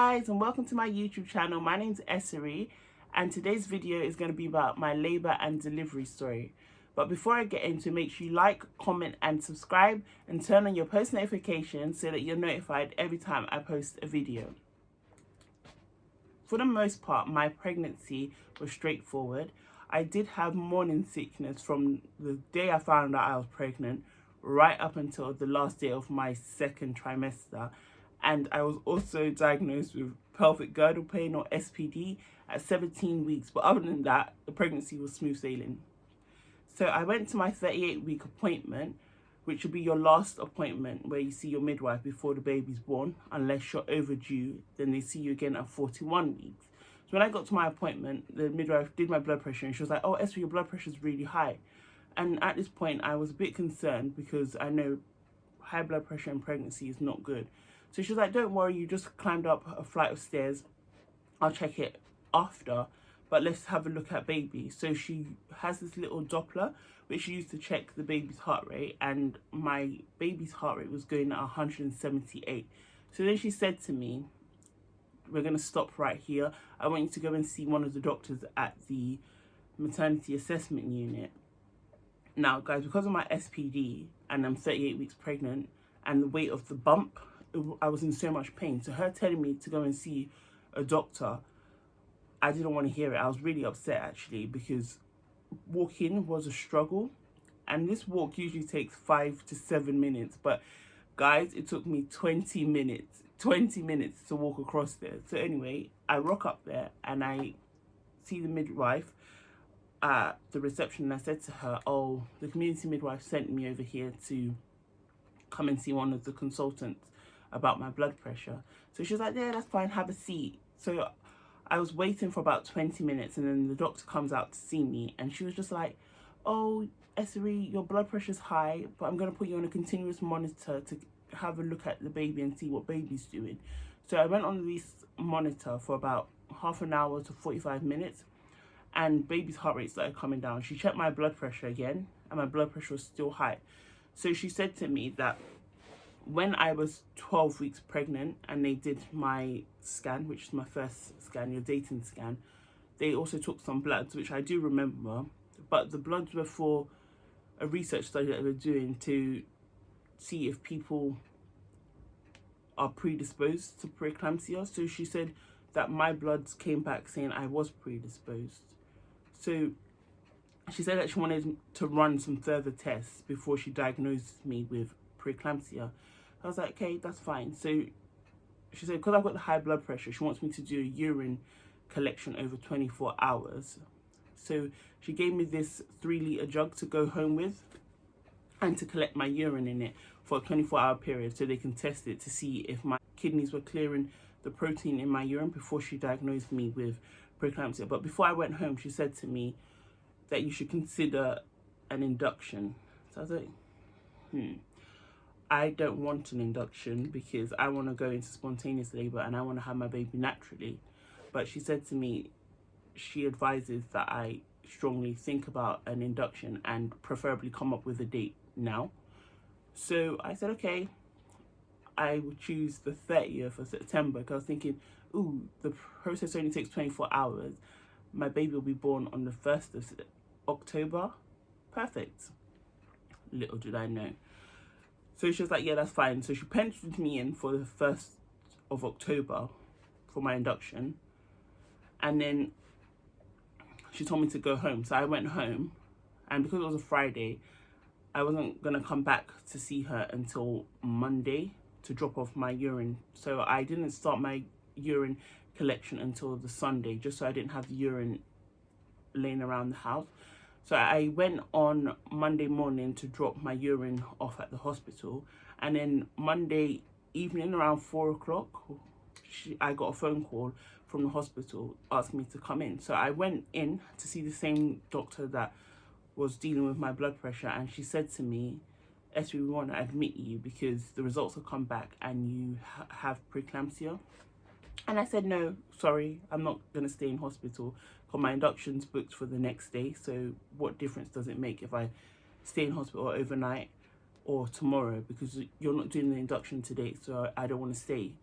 guys, and welcome to my YouTube channel. My name's Esiri, and today's video is going to be about my labor and delivery story. But before I get into it, make sure you like, comment and subscribe and turn on your post notifications so that you're notified every time I post a video. For the most part, my pregnancy was straightforward. I did have morning sickness from the day I found out I was pregnant right up until the last day of my second trimester. And I was also diagnosed with pelvic girdle pain, or SPD, at 17 weeks. But other than that, the pregnancy was smooth sailing. So I went to my 38-week appointment, which will be your last appointment where you see your midwife before the baby's born. Unless you're overdue, then they see you again at 41 weeks. So when I got to my appointment, the midwife did my blood pressure and she was like, "Oh, Esther, your blood pressure is really high." And at this point, I was a bit concerned because I know high blood pressure in pregnancy is not good. So she was like, "Don't worry, you just climbed up a flight of stairs. I'll check it after, but let's have a look at baby." So she has this little Doppler, which she used to check the baby's heart rate, and my baby's heart rate was going at 178. So then she said to me, "We're going to stop right here. I want you to go and see one of the doctors at the maternity assessment unit." Now, guys, because of my SPD and I'm 38 weeks pregnant and the weight of the bump, I was in so much pain. So her telling me to go and see a doctor, I didn't want to hear it. I was really upset actually, because walking was a struggle, and this walk usually takes 5 to 7 minutes, but guys, it took me 20 minutes to walk across there. So anyway, I rock up there and I see the midwife at the reception, and I said to her, "Oh, the community midwife sent me over here to come and see one of the consultants about my blood pressure." So she was like, "Yeah, that's fine, have a seat." So I was waiting for about 20 minutes, and then the doctor comes out to see me, and she was just like, "Oh, Esiri, your blood pressure's high, but I'm going to put you on a continuous monitor to have a look at the baby and see what baby's doing." So I went on this monitor for about half an hour to 45 minutes, and baby's heart rate started coming down. She checked my blood pressure again, and my blood pressure was still high. So she said to me that when I was 12 weeks pregnant and they did my scan, which is my first scan, your dating scan, they also took some bloods, which I do remember, but the bloods were for a research study that they were doing to see if people are predisposed to preeclampsia. So she said that my bloods came back saying I was predisposed. So she said that she wanted to run some further tests before she diagnosed me with preeclampsia. I was like, okay, that's fine. So she said, because I've got the high blood pressure, she wants me to do a urine collection over 24 hours. So she gave me this 3-litre jug to go home with and to collect my urine in it for a 24-hour period so they can test it to see if my kidneys were clearing the protein in my urine before she diagnosed me with preeclampsia. But before I went home, she said to me that you should consider an induction. So I was like, I don't want an induction because I want to go into spontaneous labour and I want to have my baby naturally. But she said to me, she advises that I strongly think about an induction and preferably come up with a date now. So I said, okay, I would choose the 30th of September, because I was thinking, ooh, the process only takes 24 hours. My baby will be born on the 1st of October. Perfect. Little did I know. So she was like, yeah, that's fine. So she penciled me in for the 1st of October for my induction. And then she told me to go home. So I went home. And because it was a Friday, I wasn't going to come back to see her until Monday to drop off my urine. So I didn't start my urine collection until the Sunday, just so I didn't have the urine laying around the house. So I went on Monday morning to drop my urine off at the hospital, and then Monday evening around 4 o'clock, I got a phone call from the hospital asking me to come in. So I went in to see the same doctor that was dealing with my blood pressure, and she said to me, "Esther, we want to admit you because the results have come back and you have preeclampsia." And I said, "No, sorry, I'm not going to stay in hospital because my induction's booked for the next day. So what difference does it make if I stay in hospital overnight or tomorrow, because you're not doing the induction today, so I don't want to stay."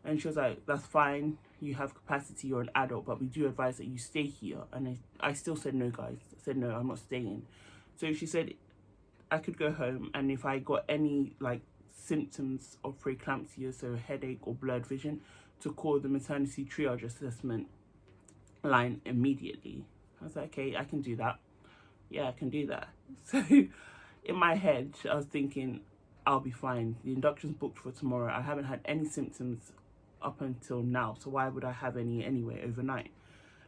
And she was like, that's fine, you have capacity, you're an adult, but we do advise that you stay here. And I still said no, guys. I said no, I'm not staying. So she said I could go home, and if I got any like symptoms of preeclampsia, so headache or blurred vision, to call the maternity triage assessment line immediately. I was like, okay, I can do that. Yeah, I can do that. So in my head, I was thinking, I'll be fine. The induction's booked for tomorrow. I haven't had any symptoms up until now, so why would I have any anyway overnight?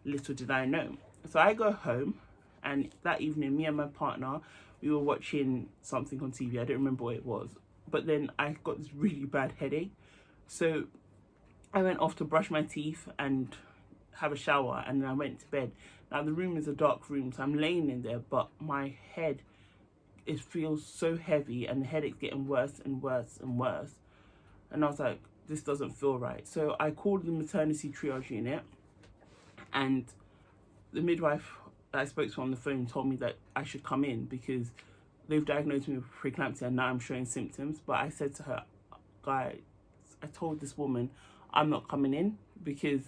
Little did I know. So I go home, and that evening, me and my partner, we were watching something on TV. I don't remember what it was, but then I got this really bad headache. So I went off to brush my teeth and have a shower, and then I went to bed. Now the room is a dark room, so I'm laying in there, but my head, it feels so heavy, and the headache's getting worse and worse and worse. And I was like, this doesn't feel right. So I called the maternity triage unit, and the midwife that I spoke to on the phone told me that I should come in because they've diagnosed me with preeclampsia and now I'm showing symptoms. But I said to her, guys, I told this woman I'm not coming in because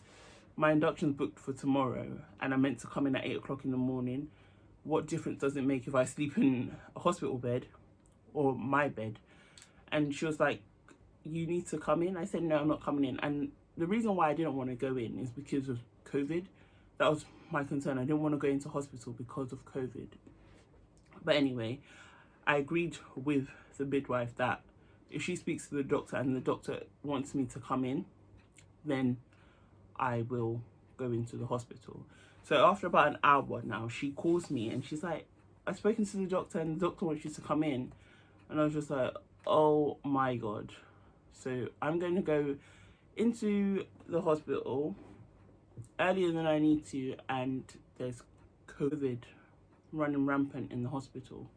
my induction's booked for tomorrow and I'm meant to come in at 8 o'clock in the morning. What difference does it make if I sleep in a hospital bed or my bed? And she was like, you need to come in. I said, no, I'm not coming in. And the reason why I didn't want to go in is because of COVID. That was my concern. I didn't want to go into hospital because of COVID. But anyway, I agreed with the midwife that if she speaks to the doctor and the doctor wants me to come in, then I will go into the hospital. So after about an hour now, she calls me and she's like, I've spoken to the doctor and the doctor wants you to come in. And I was just like, oh my God. So I'm going to go into the hospital earlier than I need to, and there's COVID running rampant in the hospital.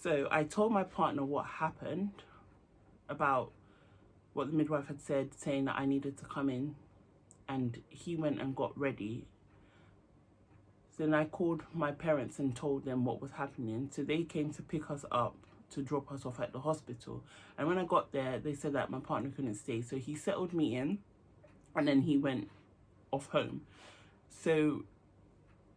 So I told my partner what happened, about what the midwife had said, saying that I needed to come in, and he went and got ready. So then I called my parents and told them what was happening. So they came to pick us up to drop us off at the hospital. And when I got there, they said that my partner couldn't stay. So he settled me in and then he went off home. So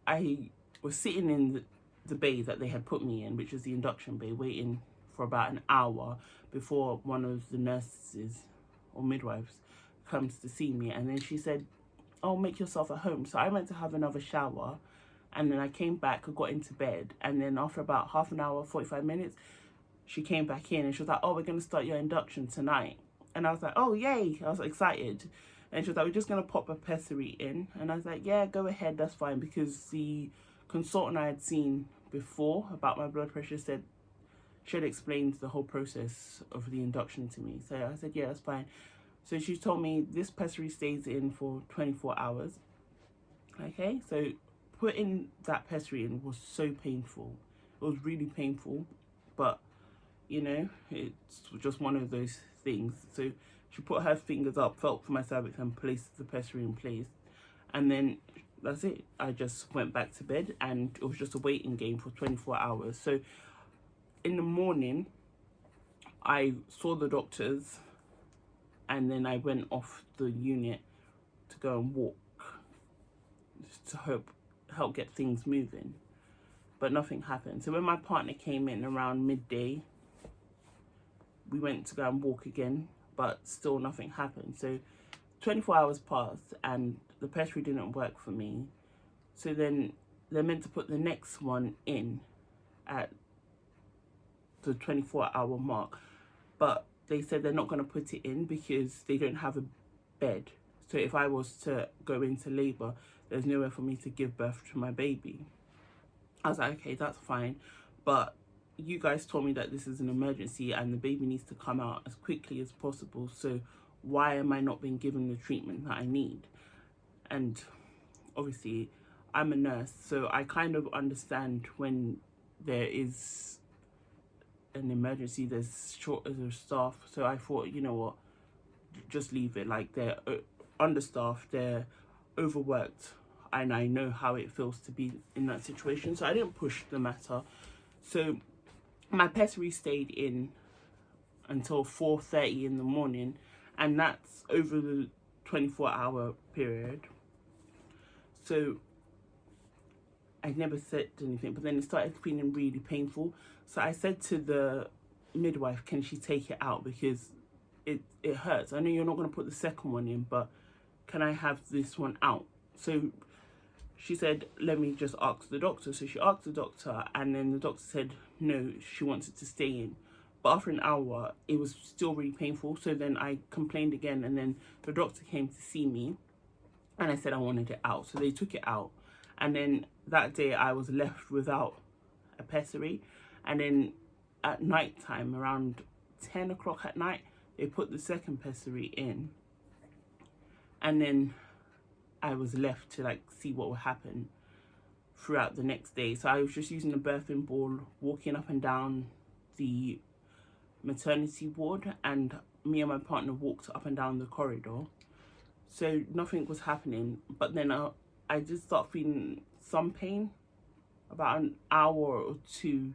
I was sitting in the bay that they had put me in, which was the induction bay, waiting for about an hour before one of the nurses or midwives comes to see me. And then she said, oh, make yourself at home. So I went to have another shower, and then I came back, I got into bed, and then after about half an hour, 45 minutes, she came back in and she was like, oh, we're going to start your induction tonight. And I was like, oh, yay. I was excited. And she was like, we're just going to pop a pessary in. And I was like, yeah, go ahead, that's fine. Because the consultant I had seen before about my blood pressure said, she had explained the whole process of the induction to me. So I said, yeah, that's fine. So she told me this pessary stays in for 24 hours. Okay, so putting that pessary in was so painful. It was really painful, but you know, it's just one of those things. So she put her fingers up, felt for my cervix and placed the pessary in place. And then that's it. I just went back to bed and it was just a waiting game for 24 hours. So in the morning, I saw the doctors and then I went off the unit to go and walk just to help get things moving. But nothing happened. So when my partner came in around midday, we went to go and walk again, but still nothing happened. So 24 hours passed and the pessary didn't work for me. So then they're meant to put the next one in at the 24-hour mark, but they said they're not going to put it in because they don't have a bed. So if I was to go into labor, there's nowhere for me to give birth to my baby. I was like, okay, that's fine, but you guys told me that this is an emergency and the baby needs to come out as quickly as possible, so why am I not being given the treatment that I need? And obviously I'm a nurse, so I kind of understand when there is an emergency, there's shortage of staff. So I thought, you know what, just leave it. Like, they're understaffed, they're overworked, and I know how it feels to be in that situation, so I didn't push the matter. So my pessary stayed in until 4:30 in the morning, and that's over the 24-hour period. So I never said anything, but then it started feeling really painful. So I said to the midwife, can she take it out, because it hurts. I know you're not going to put the second one in, but can I have this one out? So she said, let me just ask the doctor. So she asked the doctor, and then the doctor said no, she wants it to stay in. But after an hour, it was still really painful. So then I complained again, and then the doctor came to see me, and I said I wanted it out. So they took it out. And then that day I was left without a pessary. And then at night time, around 10 o'clock at night, they put the second pessary in. And then I was left to like see what would happen throughout the next day. So I was just using the birthing ball, walking up and down the maternity ward, and me and my partner walked up and down the corridor. So nothing was happening. But then I did start feeling some pain about an hour or two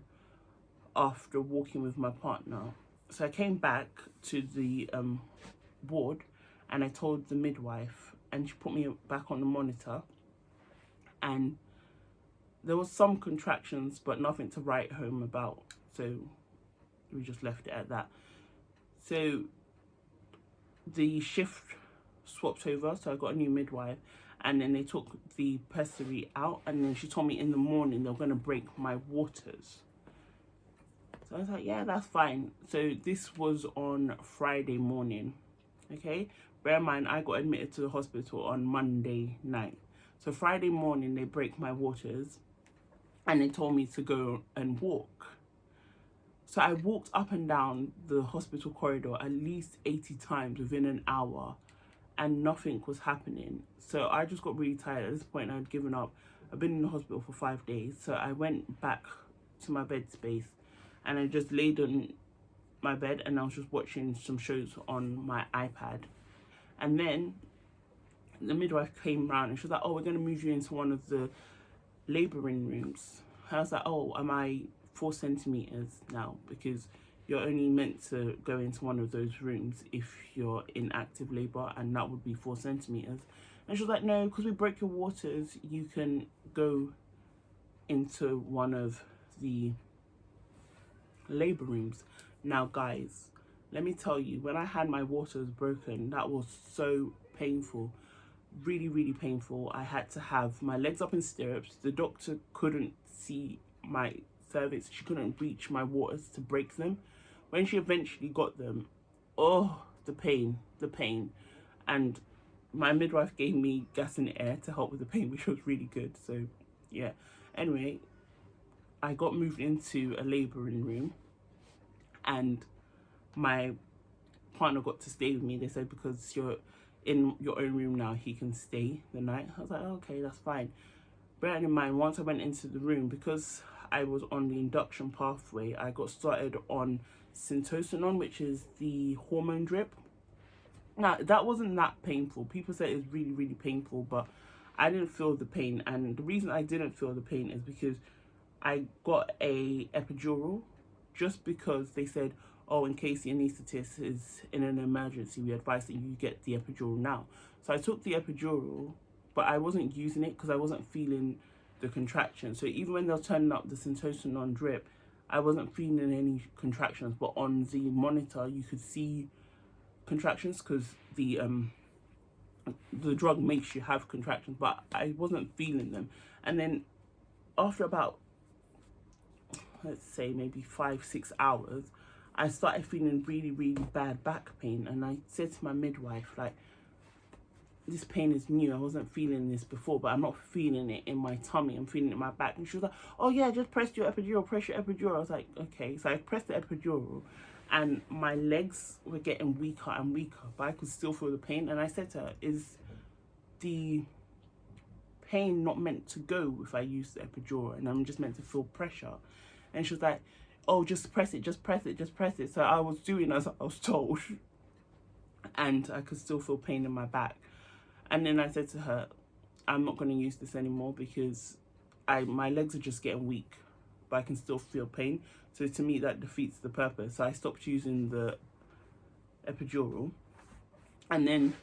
after walking with my partner. So I came back to the ward, and I told the midwife, and she put me back on the monitor, and there was some contractions but nothing to write home about, so we just left it at that. So the shift swapped over, so I got a new midwife, and then they took the pessary out, and then she told me in the morning they were going to break my waters. So I was like, yeah, that's fine. So this was on Friday morning, okay? Bear in mind, I got admitted to the hospital on Monday night. So Friday morning, they break my waters, and they told me to go and walk. So I walked up and down the hospital corridor at least 80 times within an hour, and nothing was happening. So I just got really tired. At this point, I'd given up. I've been in the hospital for 5 days. So I went back to my bed space, and I just laid on my bed, and I was just watching some shows on my iPad. And then the midwife came around, and she was like, oh, we're going to move you into one of the labouring rooms. I was like, oh, am I 4 centimetres now? Because you're only meant to go into one of those rooms if you're in active labour, and that would be 4 centimetres. And she was like, no, because we broke your waters, you can go into one of the labour rooms. Now guys, let me tell you, when I had my waters broken, that was so painful, really, really painful. I had to have my legs up in stirrups. The doctor couldn't see my cervix. She couldn't reach my waters to break them. When she eventually got them, oh, the pain. And my midwife gave me gas in the air to help with the pain, which was really good. So yeah, anyway, I got moved into a labouring room, and my partner got to stay with me. They said, because you're in your own room now, he can stay the night. I was like, okay, that's fine. Bearing in mind, once I went into the room, because I was on the induction pathway, I got started on Syntocinon, which is the hormone drip. Now, that wasn't that painful. People said it was really, really painful, but I didn't feel the pain. And the reason I didn't feel the pain is because I got a epidural, just because they said, oh, in case the anaesthetist is in an emergency, we advise that you get the epidural now. So I took the epidural, but I wasn't using it because I wasn't feeling the contraction. So even when they're turning up the Syntocinon drip, I wasn't feeling any contractions. But on the monitor, you could see contractions, because the drug makes you have contractions, but I wasn't feeling them. And then after about, let's say maybe 5-6 hours, I started feeling really, really bad back pain. And I said to my midwife, like, this pain is new. I wasn't feeling this before, but I'm not feeling it in my tummy. I'm feeling it in my back. And she was like, oh yeah, just press your epidural. I was like, okay. So I pressed the epidural, and my legs were getting weaker and weaker, but I could still feel the pain. And I said to her, is the pain not meant to go if I use the epidural, and I'm just meant to feel pressure? And she was like, oh, just press it. So I was doing as I was told, and I could still feel pain in my back. And then I said to her, I'm not going to use this anymore, because my legs are just getting weak. but I can still feel pain. So to me, that defeats the purpose. So I stopped using the epidural. And then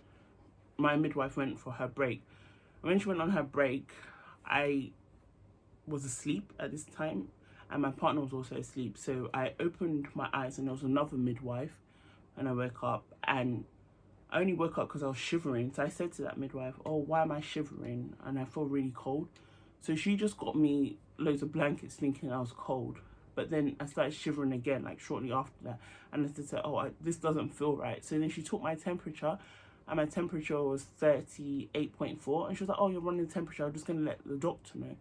my midwife went for her break. When she went on her break, I was asleep at this time, and my partner was also asleep. So I opened my eyes, and there was another midwife, and I woke up, and I only woke up because I was shivering. So I said to that midwife, oh, why am I shivering? And I feel really cold. So she just got me loads of blankets thinking I was cold. But then I started shivering again, like shortly after that. And I said, oh, this doesn't feel right. So then she took my temperature, and my temperature was 38.4. And she was like, oh, you're running temperature. I'm just going to let the doctor know.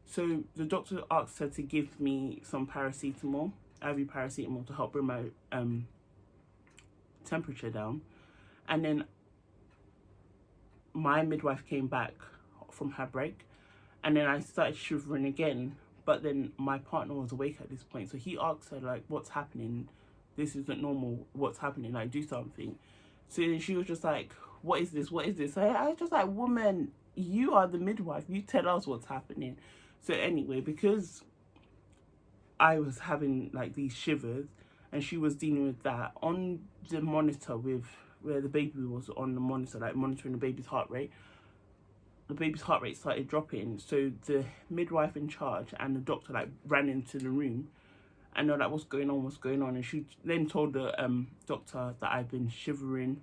So the doctor asked her to give me some paracetamol, IV paracetamol, to help bring my temperature down. And then my midwife came back from her break, and then I started shivering again. But then my partner was awake at this point, so he asked her, like, what's happening? This isn't normal. What's happening? Like, do something. So then she was just like, what is this? What is this? So I was just like, woman, you are the midwife. You tell us what's happening. So anyway, because I was having like these shivers and she was dealing with that, on the monitor with where the baby was on the monitor, like monitoring the baby's heart rate, the baby's heart rate started dropping. So the midwife in charge and the doctor like ran into the room and they're like, what's going on? And she then told the doctor that I've been shivering.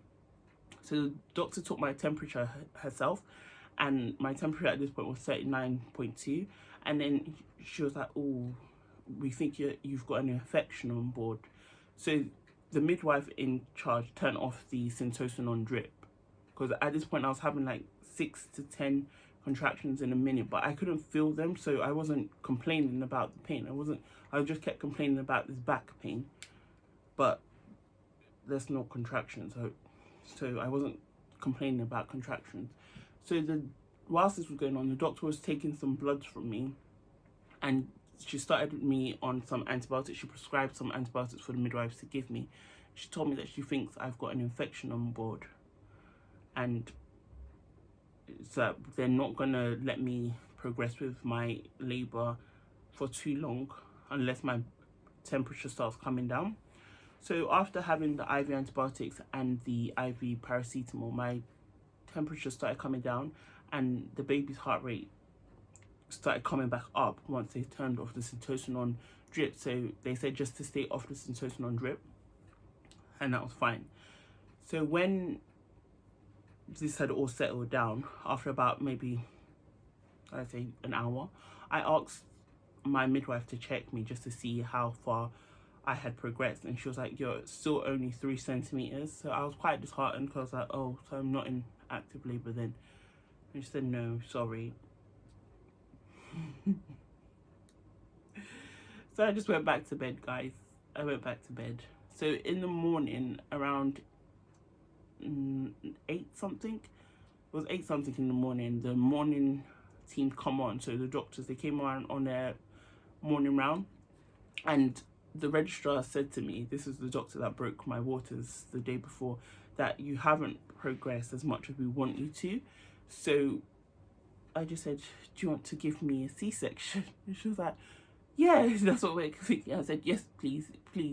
So the doctor took my temperature herself, and my temperature at this point was 39.2. And then she was like, oh, we think you've got an infection on board. So the midwife in charge turned off the Syntocinon drip, because at this point I was having like 6 to 10 contractions in a minute, but I couldn't feel them. So I wasn't complaining about the pain. I just kept complaining about this back pain, but there's no contractions. So I wasn't complaining about contractions. So whilst this was going on, the doctor was taking some bloods from me, and she started me on some antibiotics. She prescribed some antibiotics for the midwives to give me. She told me that she thinks I've got an infection on board, and so they're not gonna let me progress with my labor for too long unless my temperature starts coming down. So after having the IV antibiotics and the IV paracetamol, my temperature started coming down and the baby's heart rate started coming back up once they turned off the Syntocinon drip. So they said just to stay off the Syntocinon drip, and that was fine. So when this had all settled down, after about maybe, I'd say, an hour, I asked my midwife to check me just to see how far I had progressed, and she was like, you're still only 3 centimeters. So I was quite disheartened, because I was like, oh, so I'm not in active labor then. And she said, no, sorry. So I just went back to bed, guys. I went back to bed. So in the morning, around 8 something, it was 8 something in the morning, the morning team come on. So the doctors, they came around on their morning round, and the registrar said to me, this is the doctor that broke my waters the day before, that you haven't progressed as much as we want you to. So I just said, do you want to give me a C-section? And she was like, yeah, that's what we're thinking. I said, yes, please.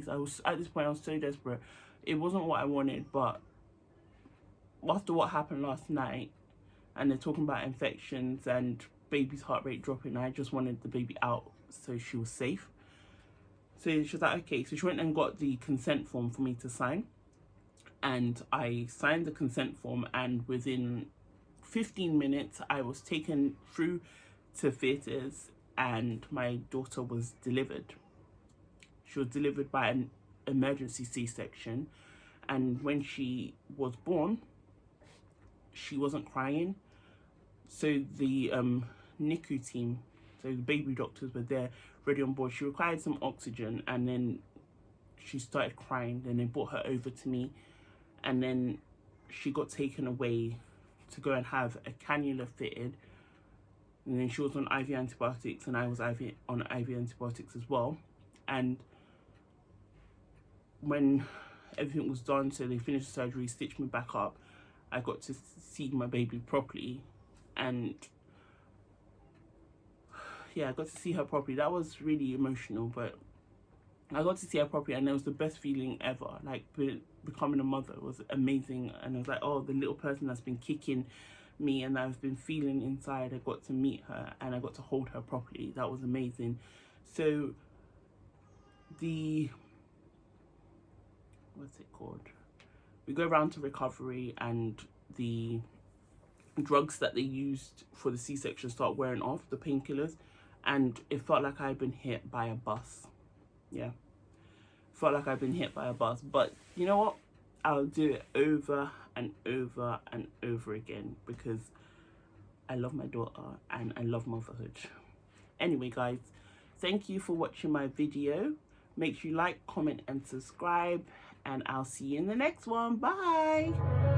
I was, at this point, I was so desperate. It wasn't what I wanted, but after what happened last night, and they're talking about infections and baby's heart rate dropping, I just wanted the baby out so she was safe. So she was like, okay. So she went and got the consent form for me to sign, and I signed the consent form, and within 15 minutes I was taken through to theatres and my daughter was delivered. She was delivered by an emergency C-section, and when she was born, she wasn't crying. So the NICU team, so the baby doctors were there ready on board. She required some oxygen, and then she started crying. Then they brought her over to me, and then she got taken away to go and have a cannula fitted. And then she was on IV antibiotics, and I was on IV antibiotics as well. And when everything was done, so they finished the surgery, stitched me back up, I got to see my baby properly, and yeah, I got to see her properly. That was really emotional, but I got to see her properly, and it was the best feeling ever. Like, becoming a mother was amazing, and I was like, oh, the little person that's been kicking me and I've been feeling inside, I got to meet her and I got to hold her properly. That was amazing. So what's it called? We go around to recovery, and the drugs that they used for the C-section start wearing off, the painkillers, and it felt like I'd been hit by a bus. Yeah, felt like I've been hit by a bus. But you know what? I'll do it over and over and over again because I love my daughter and I love motherhood. Anyway, guys, thank you for watching my video. Make sure you like, comment, and subscribe, and I'll see you in the next one. Bye.